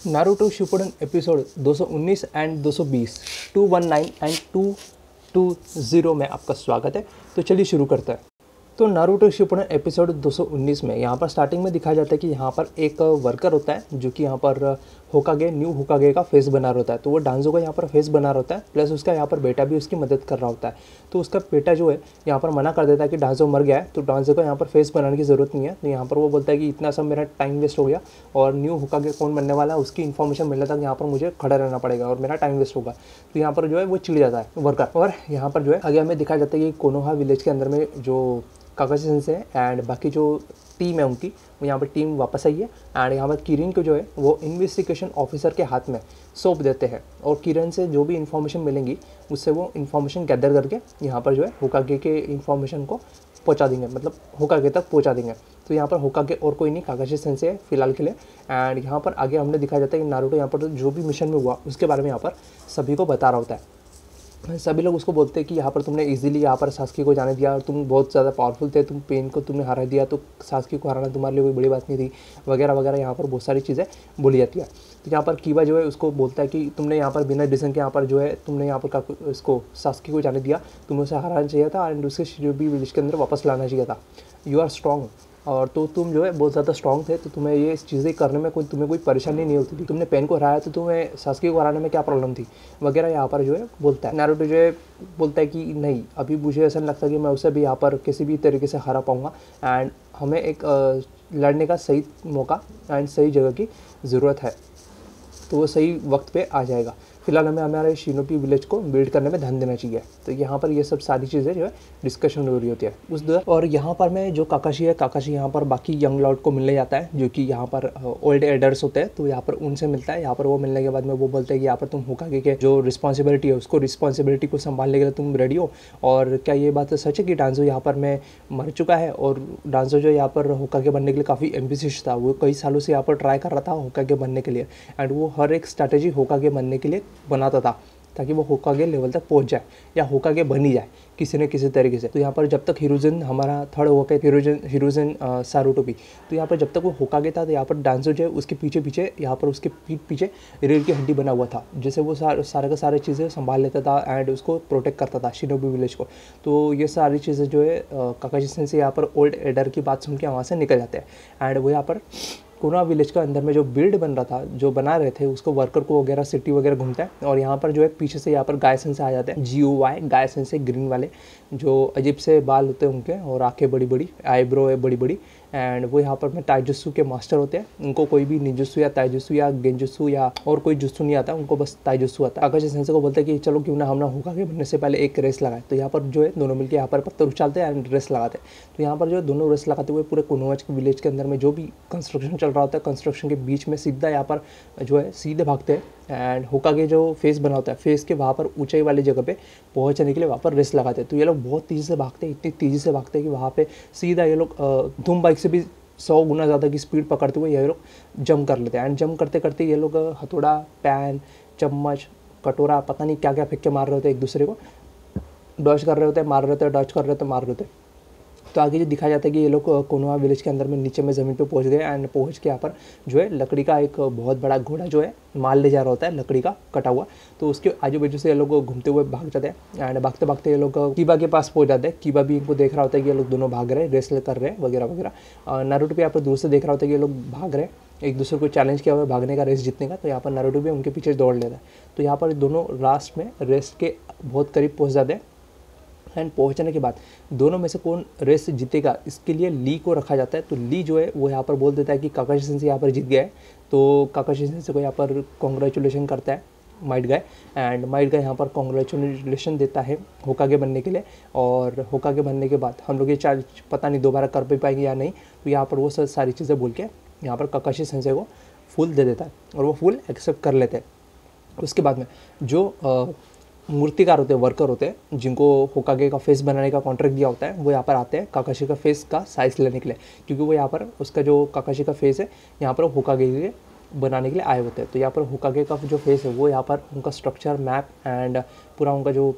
Naruto Shippuden episode 219 and 220 219 and 220 में आपका स्वागत है। तो चलिए शुरू करते हैं। तो नारुतो शिपुडन एपिसोड 219 में यहाँ पर स्टार्टिंग में दिखाया जाता है कि यहाँ पर एक वर्कर होता है जो कि यहाँ पर होकागे न्यू होकागे का फेस बना रहा होता है। तो वो डांजो का यहाँ पर फेस बना रहा होता है, प्लस उसका यहाँ पर बेटा भी उसकी मदद कर रहा होता है। तो उसका बेटा जो है यहाँ पर मना कर देता है कि डांजो मर गया है, तो डांजो को यहाँ पर फेस बनाने की ज़रूरत नहीं है। तो यहाँ पर वो बोलता है कि इतना सब मेरा टाइम वेस्ट हो गया और न्यू होकागे कौन बनने वाला है उसकी इन्फॉर्मेशन मिलने तक यहाँ पर मुझे खड़ा रहना पड़ेगा और मेरा टाइम वेस्ट होगा। तो यहाँ पर जो है वो चिढ़ जाता है वर्कर। और यहाँ पर जो है आगे हमें दिखाया जाता है कि कोनोहा विलेज के अंदर में जो काकाशी सेंसेई है एंड बाकी जो टीम है उनकी वो यहाँ पर टीम वापस आई है। एंड यहाँ पर किरण को जो है वो इन्वेस्टिगेशन ऑफिसर के हाथ में सौंप देते हैं और किरण से जो भी इन्फॉर्मेशन मिलेंगी उससे वो इन्फॉर्मेशन गैदर करके यहाँ पर जो है होकागे के इन्फॉर्मेशन को पहुँचा देंगे, मतलब होकागे तक पहुँचा देंगे। तो यहाँ पर होकागे और कोई नहीं, काकाशी सेंसेई है फिलहाल के लिए। एंड यहाँ पर आगे हमने दिखाया जाता है कि नारुतो यहाँ पर जो भी मिशन में हुआ उसके बारे में यहाँ पर सभी को बता रहा होता है। सभी लोग उसको बोलते हैं कि यहाँ पर तुमने इजीली यहाँ पर सास्की को जाने दिया और तुम बहुत ज़्यादा पावरफुल थे, तुम पेन को तुमने हरा दिया, तो सास्की को हराना तुम्हारे लिए कोई बड़ी बात नहीं थी वगैरह वगैरह। यहाँ पर बहुत सारी चीज़ें बोली जाती है। तो यहाँ पर कीबा जो है उसको बोलता है कि तुमने यहाँ पर बिना रीज़न के यहाँ पर जो है तुमने यहाँ पर इसको सास्की को जाने दिया, तुम्हें उसे हराना चाहिए था एंड उसके शिनोबी विलेज के अंदर वापस लाना चाहिए था। यू आर स्ट्रॉन्ग, और तो तुम जो है बहुत ज़्यादा स्ट्रॉन्ग थे, तो तुम्हें ये चीज़ें करने में तुम्हें कोई परेशानी नहीं होती थी। तुमने पेन को हराया तो तुम्हें सास्की को हराने में क्या प्रॉब्लम थी वगैरह यहाँ पर जो है बोलता है। नारुतो जो है बोलता है कि नहीं, अभी मुझे ऐसा नहीं लगता कि मैं उसे भी यहाँ पर किसी भी तरीके से हरा पाऊँगा एंड हमें एक लड़ने का सही मौका एंड सही जगह की ज़रूरत है, तो वो सही वक्त पे आ जाएगा। फिलहाल हमें हमारे शिनोबी विलेज को बिल्ड करने में ध्यान देना चाहिए। तो यहाँ पर ये सब सारी चीज़ें जो है डिस्कशन हो रही होती है उस दौर। और यहाँ पर मैं जो काकाशी है, काकाशी यहाँ पर बाकी यंग लॉर्ड को मिलने जाता है जो कि यहाँ पर ओल्ड एडर्स होते हैं, तो यहाँ पर उनसे मिलता है। यहाँ पर वो मिलने के बाद में वो बोलते हैं कि यहाँ पर तुम होकागे के जो रिस्पॉन्सिबिलिटी है उसको रिस्पॉन्सिबिलिटी को संभालने के लिए तुम रेडी हो। और क्या ये बात सच है कि डांजो यहाँ पर मैं मर चुका है? और डांजो जो यहाँ पर होकागे बनने के लिए काफ़ी एम्बिशियस था, वो कई सालों से यहाँ पर ट्राई कर रहा था होकागे बनने के लिए एंड वो हर एक स्ट्रैटेजी होकागे बनने के लिए बनाता था ताकि वो होकागे लेवल तक पहुंच जाए या होकागे बन ही जाए किसी न किसी तरीके से। तो यहाँ पर जब तक हिरोजन हमारा थर्ड होकागे हिरोजन सारुतो भी, तो यहाँ पर जब तक वो होकागे था तो यहाँ पर डांजो जो है उसके पीछे पीछे यहाँ पर उसके पीठ पीछे रीढ़ की हड्डी बना हुआ था, जैसे वो सारे का सारे चीज़ें संभाल लेता था एंड उसको प्रोटेक्ट करता था शिनोबी विलेज को। तो ये सारी चीज़ें जो है काकाशी सेंसेई यहाँ पर ओल्ड एडर की बात सुन के वहाँ से निकल जाते हैं एंड वो यहाँ पर कोनोहा विलेज का अंदर में जो बिल्ड बन रहा था, जो बना रहे थे, उसको वर्कर को वगैरह सिटी वगैरह घूमता है। और यहाँ पर जो है पीछे से यहाँ पर गाय सेंसेई आ जाते हैं, GOY गाय सेंसेई, ग्रीन वाले जो अजीब से बाल होते हैं उनके और आंखें बड़ी बड़ी, आईब्रो है बड़ी बड़ी एंड वो यहाँ पर में ताइजुत्सु के मास्टर होते हैं। उनको कोई भी निजुत्सु या ताइजुत्सु या गेंजुत्सु या और कोई जुत्सु नहीं आता, उनको बस ताइजुत्सु आता है। काकाशी सेंसेई को बोलते हैं कि चलो क्यों ना हम ना होकागे बनने से पहले एक रेस लगाए। तो यहाँ पर जो है दोनों मिलकर यहाँ पर पत्थर उछालते हैं एंड रेस लगाते हैं। तो यहाँ पर जो है दोनों रेस लगाते हुए पूरे कोनोहा विलेज के अंदर में जो भी कंस्ट्रक्शन चल रहा होता है, कंस्ट्रक्शन के बीच में सीधा यहाँ पर जो है सीधे भागते हैं एंड होकागे जो फेस बना होता है, फेस के वहाँ पर ऊंचाई वाली जगह पे पहुँचने के लिए वहाँ पर रेस लगाते हैं। तो ये लोग बहुत तेज़ी से भागते हैं, इतनी तेज़ी से भागते हैं कि वहाँ पे सीधा ये लोग धूम बाइक से भी 100 गुना ज़्यादा की स्पीड पकड़ते हुए ये लोग जंप कर लेते हैं एंड जंप करते करते ये लोग हथौड़ा, पैन, चम्मच, कटोरा, पता नहीं क्या क्या फेंक के मार रहे होते हैं, एक दूसरे को डॉज कर रहे होते हैं, मार रहे होते हैं, डॉज कर रहे होते हैं, मार रहे होते हैं। तो आगे जो दिखाया जाता है कि ये लोग कोनोहा विलेज के अंदर में नीचे में ज़मीन पे पहुंच गए एंड पहुंच के यहाँ पर जो है लकड़ी का एक बहुत बड़ा घोड़ा जो है माल ले जा रहा होता है, लकड़ी का कटा हुआ। तो उसके आजू बाजू से ये लोग घूमते हुए भाग जाते हैं एंड भागते भागते ये लोग कीबा के पास पहुंच जाते हैं। कीबा भी इनको देख रहा होता है कि ये लोग दोनों भाग रहे हैं, रेस कर रहे हैं वगैरह वगैरह। नारुतो भी यहाँ पर दूर से देख रहा होता है कि ये लोग भाग रहे हैं, एक दूसरे को चैलेंज किया हुआ है भागने का, रेस जीतने का। तो यहाँ पर नारुतो भी उनके पीछे दौड़ लेता है। तो यहाँ पर दोनों लास्ट में रेस के बहुत करीब पहुँच जाते हैं एंड पहुंचने के बाद दोनों में से कौन रेस जीतेगा इसके लिए ली को रखा जाता है। तो ली जो है वो यहाँ पर बोल देता है कि काकाशी सेंसेई यहाँ पर जीत गया है। तो काकाशी सेंसेई को यहाँ पर कॉन्ग्रेचुलेशन करता है Might guy and Might Guy यहाँ पर कॉन्ग्रेचुलेशन देता है होकागे बनने के लिए। और होकागे बनने के बाद हम लोग ये चार्ज पता नहीं दोबारा कर भी पाएंगे या नहीं। तो यहाँ पर वो सारी चीज़ें बोल के यहाँ पर काकाशी सेंसेई को फूल दे देता है और वो फूल एक्सेप्ट कर लेते हैं। उसके बाद में जो मूर्तिकार होते हैं, वर्कर होते हैं, जिनको होकागे का फेस बनाने का कॉन्ट्रैक्ट दिया होता है, वो यहाँ पर आते हैं काकाशी का फेस का साइज़ लेने के लिए, क्योंकि वो यहाँ पर उसका जो काकाशी का फेस है यहाँ पर होकागे के बनाने के लिए आए होते हैं। तो यहाँ पर होकागे का जो फेस है वो यहाँ पर उनका स्ट्रक्चर, मैप एंड पूरा उनका जो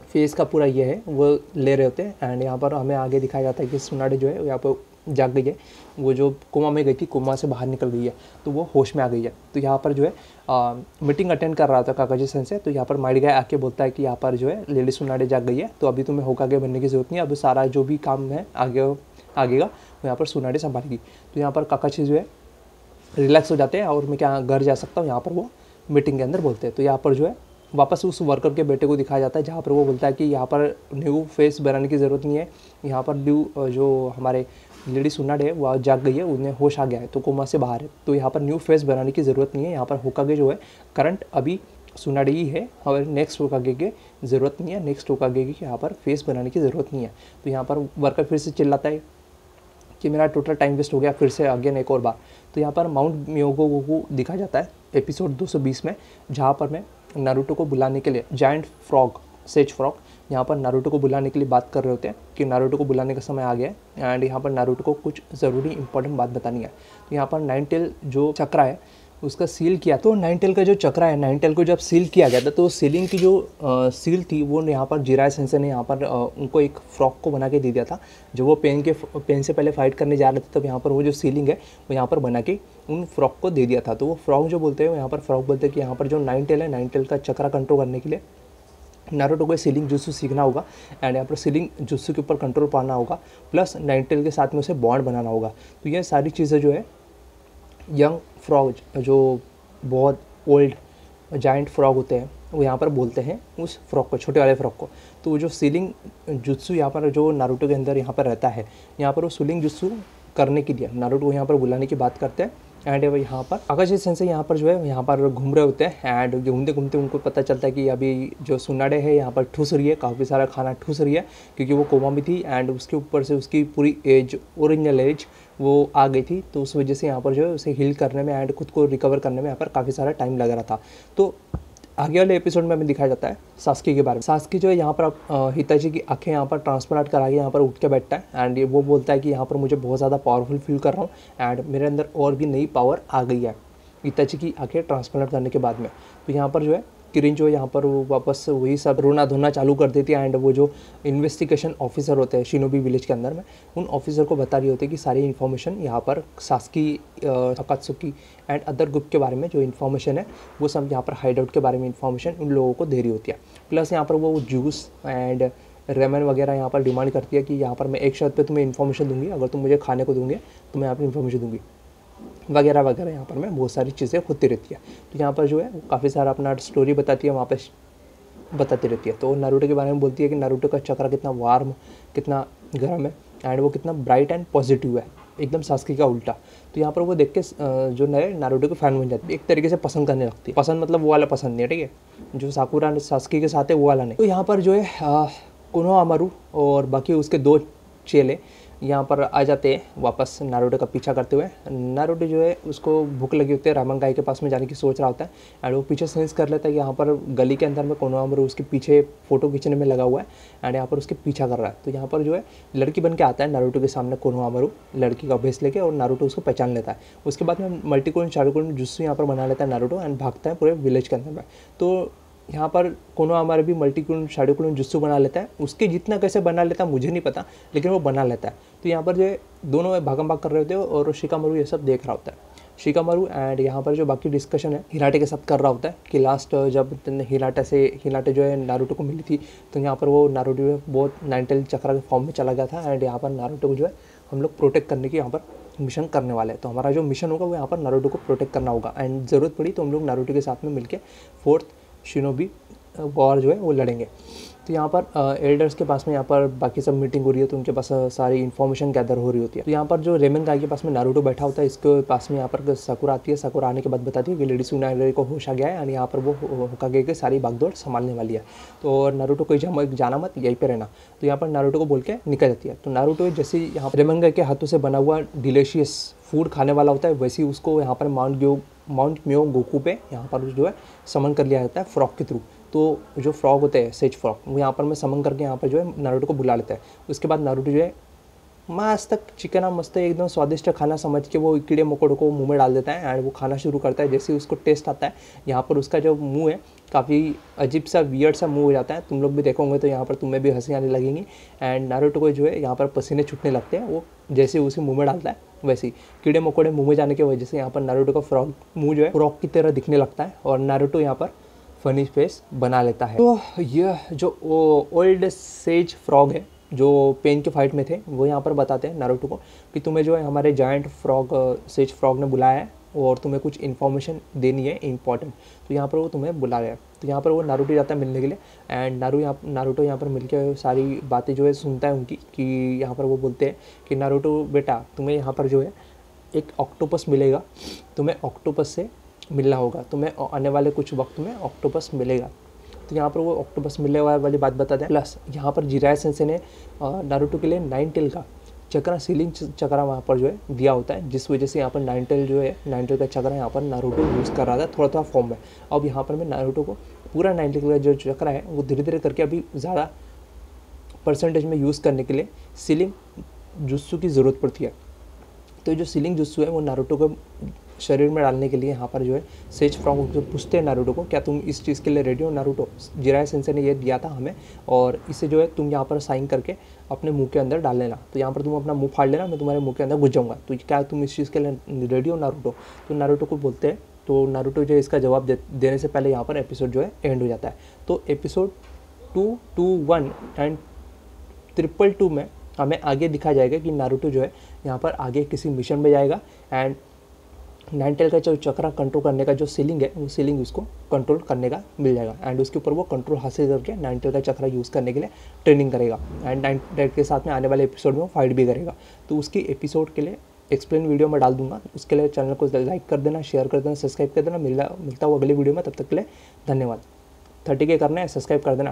फेस का पूरा ये है वो ले रहे होते हैं। एंड यहाँ पर हमें आगे दिखाया जाता है कि सुनाडे जो है यहाँ पर जाग गई है, वो जो कोमा में गई थी, कोमा से बाहर निकल गई है, तो वो होश में आ गई है। तो यहाँ पर जो है मीटिंग अटेंड कर रहा था काकाजी सन से, तो यहाँ पर माइड गाय आके बोलता है कि यहाँ पर जो है लेडी सुनाडे जाग गई है, तो अभी तुम्हें होकागे बनने की ज़रूरत नहीं है, अभी सारा जो भी काम है आगेगा वो यहाँ पर सुनाडे संभालेगी। तो यहाँ पर काकाजी जो है रिलैक्स हो जाते हैं और मैं क्या घर जा सकता हूँ, यहाँ पर वो मीटिंग के अंदर बोलते हैं। तो यहाँ पर जो है वापस उस वर्कर के बेटे को दिखाया जाता है, जहाँ पर वो बोलता है कि यहाँ पर न्यू फेस बनाने की ज़रूरत नहीं है, यहाँ पर न्यू जो हमारे लेडी सुनाडे है वो जाग गई है, उन्हें होश आ गया है, तो कोमा से बाहर है, तो यहाँ पर न्यू फेस बनाने की ज़रूरत नहीं है, यहाँ पर होकागे जो है करंट अभी सुनाडे ही है और नेक्स्ट होकागे की ज़रूरत नहीं है, नेक्स्ट होकागे की यहाँ पर फेस बनाने की ज़रूरत नहीं है। तो यहाँ पर वर्कर फिर से चिल्लाता है कि मेरा टोटल टाइम वेस्ट हो गया, फिर से अगेन एक और बार। तो यहाँ पर माउंट मियोगो को दिखा जाता है एपिसोड 220 में, जहाँ पर मैं नारुतो को बुलाने के लिए जायंट फ्रॉग, सेज फ्रॉग यहाँ पर नारुतो को बुलाने के लिए बात कर रहे होते हैं कि नारुतो को बुलाने का समय आ गया है एंड यहाँ पर नारुतो को कुछ ज़रूरी इंपॉर्टेंट बात बतानी है। तो यहाँ पर नाइन टेल जो चक्रा है उसका सील किया, तो नाइन टेल का जो चक्रा है, नाइन टेल को जब सील किया गया था, तो सीलिंग की जो सील थी वो यहाँ पर जिराय सेंसे ने यहाँ पर उनको एक फ्रॉक को बना के दे दिया था। जब वो पेन से पहले फाइट करने जा रहे थे, तब यहाँ पर वो जो सीलिंग है वो यहाँ पर बना के उन फ्रॉक को दे दिया था। तो वो फ्रॉक जो बोलते हैं, यहाँ पर फ्रॉक बोलते हैं कि यहाँ पर जो नाइन टेल है, नाइन टेल का चक्रा कंट्रोल करने के लिए नारुतो को सीलिंग जुत्सु सीखना होगा एंड यहाँ पर सीलिंग जुत्सु के ऊपर कंट्रोल पाना होगा, प्लस नाइन टेल के साथ में उसे बॉन्ड बनाना होगा। तो ये सारी चीज़ें जो है यंग फ्रॉग, जो बहुत ओल्ड जायंट फ्रॉग होते हैं, वो यहाँ पर बोलते हैं उस फ्रॉग को, छोटे वाले फ्रॉग को। तो वो जो सीलिंग जुत्सु यहाँ पर जो नारुतो के अंदर यहाँ पर रहता है, यहाँ पर वो सीलिंग जुत्सु करने के लिए नारुतो को यहाँ पर बुलाने की बात करते हैं। एंड यहाँ पर काकाजी सेंसे यहाँ पर जो है यहाँ पर घूम रहे होते हैं एंड घूमते घूमते उनको पता चलता है कि अभी जो सुनाडे है यहाँ पर ठूस रही है, काफ़ी सारा खाना ठूस रही है, क्योंकि वो कोमा में थी एंड उसके ऊपर से उसकी पूरी एज, ओरिजिनल एज वो आ गई थी। तो उस वजह से यहाँ पर जो है उसे हील करने में एंड खुद को रिकवर करने में यहाँ पर काफ़ी सारा टाइम लग रहा था। तो आगे वाले एपिसोड में हमें दिखाया जाता है सास्की के बारे में। सास्की जो है यहाँ पर हिताची की आंखें यहाँ पर ट्रांसप्लांट करा के यहाँ पर उठ के बैठता है एंड वो बोलता है कि यहाँ पर मुझे बहुत ज़्यादा पावरफुल फील कर रहा हूँ एंड मेरे अंदर और भी नई पावर आ गई है हिताची की आंखें ट्रांसप्लांट करने के बाद में। तो यहाँ पर जो है किरिन जो है यहाँ पर वो वापस वही सब रोना धोना चालू कर देती है एंड वो जो इन्वेस्टिगेशन ऑफिसर होते हैं शिनोबी विलेज के अंदर में, उन ऑफिसर को बता रही होती है कि सारी इन्फॉर्मेशन यहाँ पर सास्की, अकात्सुकी एंड अदर ग्रुप के बारे में जो इन्फॉर्मेशन है वो सब यहाँ पर हाइड आउट के बारे में इन्फॉर्मेशन उन लोगों को दे रही होती है। प्लस यहाँ पर वो जूस एंड रेमन वगैरह यहाँ पर डिमांड करती है कि यहाँ पर मैं एक शर्त पे तुम्हें इन्फॉर्मेशन दूंगी, अगर तुम मुझे खाने को दोगे तो मैं यहाँ पर इन्फॉर्मेशन दूंगी वगैरह वगैरह। यहाँ पर मैं बहुत सारी चीज़ें होती रहती है। तो यहाँ पर जो है वो काफ़ी सारा अपना स्टोरी बताती है, वहाँ पे बताती रहती है। तो नारुतो के बारे में बोलती है कि नारुतो का चक्र कितना वार्म, कितना गर्म है एंड वो कितना ब्राइट एंड पॉजिटिव है, एकदम सास्की का उल्टा। तो यहाँ पर वो देख के जो नए नारुतो के फैन बन जाती है, एक तरीके से पसंद करने लगती है। पसंद मतलब वो वाला पसंद नहीं है, ठीक है, जो साकुरा सास्की के साथ है वो वाला नहीं। तो यहाँ पर जो है कोनोहामारू और बाकी उसके दो चेले यहाँ पर आ जाते हैं वापस नारुतो का पीछा करते हुए। नारुतो जो है उसको भूख लगी होती है, रामन गाय के पास में जाने की सोच रहा होता है एंड वो पीछे सेंस कर लेता है कि यहाँ पर गली के अंदर में कोनोहामारू उसके पीछे फ़ोटो खींचने में लगा हुआ है एंड यहाँ पर उसके पीछा कर रहा है। तो यहाँ पर जो है लड़की बन के आता है नारुतो के सामने कोनोहामारू, लड़की का भेस लेके, और नारुतो उसको पहचान लेता है। उसके बाद में मल्टीकोन चारुकोन जुस्सु यहाँ पर बना लेता है नारुतो एंड भागता है पूरे विलेज के अंदर में। तो यहाँ पर कोनोहामारू भी मल्टीक्लोन शाडोक्लोन जुत्सु बना लेता है, उसके जितना कैसे बना लेता है मुझे नहीं पता, लेकिन वो बना लेता है। तो यहाँ पर जो है दोनों भागम भाग कर रहे होते हैं और शिकामारू ये सब देख रहा होता है। शिकामारू एंड यहाँ पर जो बाकी डिस्कशन है हिनाटे के साथ कर रहा होता है कि लास्ट जब हिनाटे जो है नारुतो को मिली थी, तो यहाँ पर वो नारुतो जो है बहुत नाइन टेल चक्रा के फॉर्म में चला गया था एंड यहाँ पर नारुतो को जो है हम लोग प्रोटेक्ट करने की यहाँ पर मिशन करने वाले हैं। तो हमारा जो मिशन होगा वो यहाँ पर नारुतो को प्रोटेक्ट करना होगा एंड ज़रूरत पड़ी तो हम लोग नारुतो के साथ में मिलकर फोर्थ शिनोबी वॉर जो है वो लड़ेंगे। तो यहाँ पर एल्डर्स के पास में यहाँ पर बाकी सब मीटिंग हो रही है, तो उनके पास सारी इन्फॉर्मेशन गैदर हो रही होती है। तो यहाँ पर जो रेमन गाय के पास में नारुतो बैठा होता है, इसके पास में यहाँ पर साकुरा आती है। साकुरा आने के बाद बताती है कि लेडी सुनाडे को होश आ गया है और यहाँ पर वो होकागे की सारी भागदौड़ संभालने वाली है, तो नारुतो कोई जाना मत, यहीं पे रहना। तो यहाँ पर नारुतो को बोल के निकल जाती है। तो नारुतो जैसे यहाँ रेमन गाय के हाथों से बना हुआ डिलीशियस फूड खाने वाला होता है, वैसे ही उसको यहाँ पर माउंट म्यो गोकू पे यहाँ पर जो है समन कर लिया जाता है फ्रॉग के थ्रू। तो जो फ्रॉग होते हैं सेज फ्रॉग, वो यहाँ पर मैं समन करके यहाँ पर जो है नारुतो को बुला लेता है। उसके बाद नारुतो जो है मस्त चिकना मस्त एकदम स्वादिष्ट खाना समझ के वो कीड़े मकोड़ों को मुंह में डाल देता है एंड वो खाना शुरू करता है। जैसे ही उसको टेस्ट आता है, यहाँ पर उसका जो मुंह है काफ़ी अजीब सा वियर्ड सा मुंह हो जाता है। तुम लोग भी देखोगे तो यहाँ पर तुम्हें भी हंसी आने लगेंगी। एंड नारुतो को जो है यहाँ पर पसीने छूटने लगते हैं। वो जैसे उसे मुंह में डालता है वैसे ही कीड़े मकोड़े मुंह में जाने की वजह से यहाँ पर नारुतो का फ्रॉग मुंह जो है फ्रॉग की तरह दिखने लगता है और नारुतो यहाँ पर फनी फेस बना लेता है। तो यह जो ओल्ड सेज फ्रॉग है जो पेन के फाइट में थे, वो यहाँ पर बताते हैं नारुतो को कि तुम्हें जो है हमारे जायंट फ्रॉग सेज फ्रॉग ने बुलाया है और तुम्हें कुछ इन्फॉर्मेशन देनी है इंपॉर्टेंट। तो यहाँ पर वो तुम्हें बुला रहा है। तो यहाँ पर वो नारुतो जाता है मिलने के लिए एंड नारुतो यहाँ पर मिलकर सारी बातें जो है सुनता है उनकी, कि यहाँ पर वो बोलते हैं कि नारुतो बेटा तुम्हें यहाँ पर जो है एक ऑक्टोपस मिलेगा, तुम्हें ऑक्टोपस से मिलना होगा, तुम्हें आने वाले कुछ वक्त में ऑक्टोपस मिलेगा। तो यहाँ पर वो ऑक्टोपस मिलने वाली बात बताते हैं। प्लस यहाँ पर जिराया सेंसे ने नारुतो के लिए 9 टेल का चक्रा सीलिंग चक्रा वहाँ पर जो है दिया होता है, जिस वजह से यहाँ पर 9 टेल जो है 9 टेल का चक्रा यहाँ पर नारुतो यूज़ कर रहा था थोड़ा थोड़ा फॉर्म में। अब यहाँ पर मैं नारुतो को पूरा 9 टेल का जो चक्रा है वो धीरे धीरे करके अभी ज़्यादा परसेंटेज में यूज़ करने के लिए सीलिंग जुत्सु की ज़रूरत पड़ती है। तो जो सीलिंग जुत्सु है वो नारुतो को शरीर में डालने के लिए यहाँ पर जो है सेज फ्रॉग जो पूछते हैं नारुतो को, क्या तुम इस चीज़ के लिए रेडी हो नारुतो? जिराया सेंसे ने ये दिया था हमें और इसे जो है तुम यहाँ पर साइन करके अपने मुंह के अंदर डाल लेना। तो यहाँ पर तुम अपना मुंह फाड़ लेना, मैं तुम्हारे मुंह के अंदर घुस जाऊँगा। तो क्या तुम इस चीज़ के लिए रेडी हो नारुतो? तो नारुतो को बोलते हैं। तो नारुतो जो है इसका जवाब देने से पहले यहाँ पर एपिसोड जो है एंड हो जाता है। तो एपिसोड 221 एंड 222 में हमें आगे दिखा जाएगा कि नारुतो जो है यहाँ पर आगे किसी मिशन में जाएगा एंड 9 टेल का जो चक्रा कंट्रोल करने का जो सीलिंग है वो सीलिंग उसको कंट्रोल करने का मिल जाएगा एंड उसके ऊपर वो कंट्रोल हासिल करके 9 टेल का चक्रा यूज़ करने के लिए ट्रेनिंग करेगा एंड 9 टेल के साथ में आने वाले एपिसोड में वो फाइट भी करेगा। तो उसकी एपिसोड के लिए एक्सप्लेन वीडियो में डाल दूंगा। उसके लिए चैनल को लाइक कर देना, शेयर कर देना, सब्सक्राइब कर देना। मिलता हूँ अगले वीडियो में, तब तक के लिए धन्यवाद। 30K करना है, सब्सक्राइब कर देना।